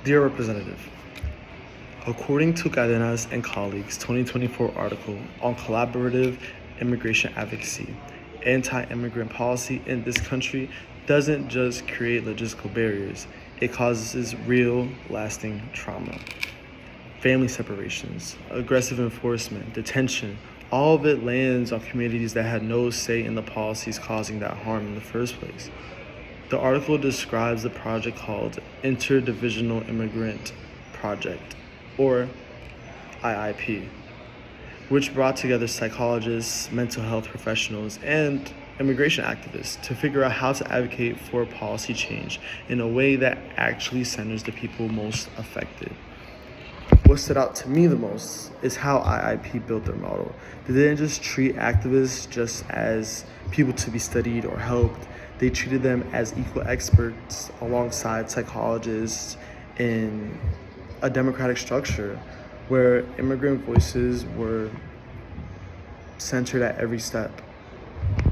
Dear Representative, according to Cadenas and colleagues' 2024 article on collaborative immigration advocacy, anti-immigrant policy in this country doesn't just create logistical barriers, it causes real, lasting trauma. Family separations, aggressive enforcement, detention, all of it lands on communities that had no say in the policies causing that harm in the first place. The article describes the project called Interdivisional Immigrant Project, or IIP, which brought together psychologists, mental health professionals, and immigration activists to figure out how to advocate for policy change in a way that actually centers the people most affected. What stood out to me the most is how IIP built their model. They didn't just treat activists just as people to be studied or helped. They treated them as equal experts alongside psychologists in a democratic structure where immigrant voices were centered at every step.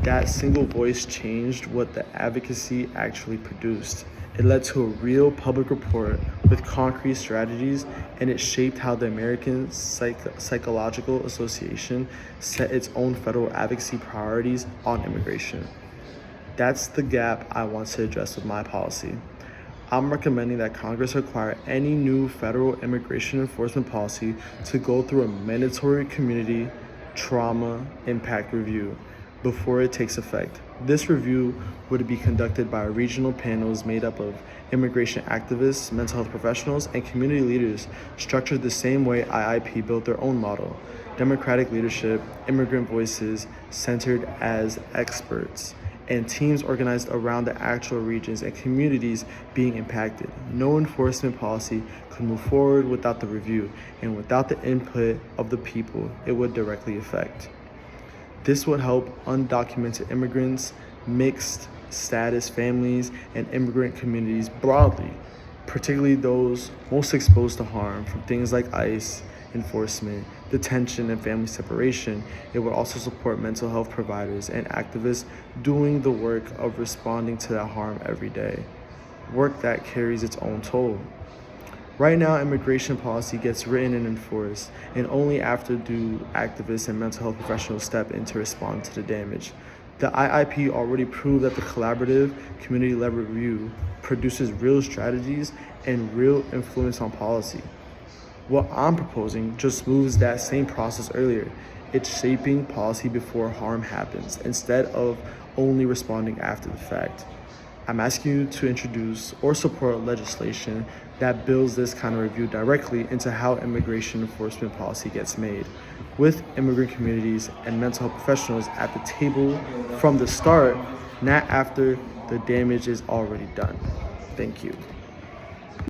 That single voice changed what the advocacy actually produced. It led to a real public report with concrete strategies, and it shaped how the American Psychological Association set its own federal advocacy priorities on immigration. That's the gap I want to address with my policy. I'm recommending that Congress require any new federal immigration enforcement policy to go through a mandatory community trauma impact review before it takes effect. This review would be conducted by regional panels made up of immigration activists, mental health professionals, and community leaders, structured the same way IIP built their own model: democratic leadership, immigrant voices centered as experts, and teams organized around the actual regions and communities being impacted. No enforcement policy could move forward without the review and without the input of the people it would directly affect. This would help undocumented immigrants, mixed status families, and immigrant communities broadly, particularly those most exposed to harm from things like ICE enforcement, detention, and family separation. It would also support mental health providers and activists doing the work of responding to that harm every day, work that carries its own toll. Right now, immigration policy gets written and enforced, and only after do activists and mental health professionals step in to respond to the damage. The IIP already proved that the collaborative, community-led review produces real strategies and real influence on policy. What I'm proposing just moves that same process earlier. It's shaping policy before harm happens, instead of only responding after the fact. I'm asking you to introduce or support legislation that builds this kind of review directly into how immigration enforcement policy gets made, with immigrant communities and mental health professionals at the table from the start, not after the damage is already done. Thank you.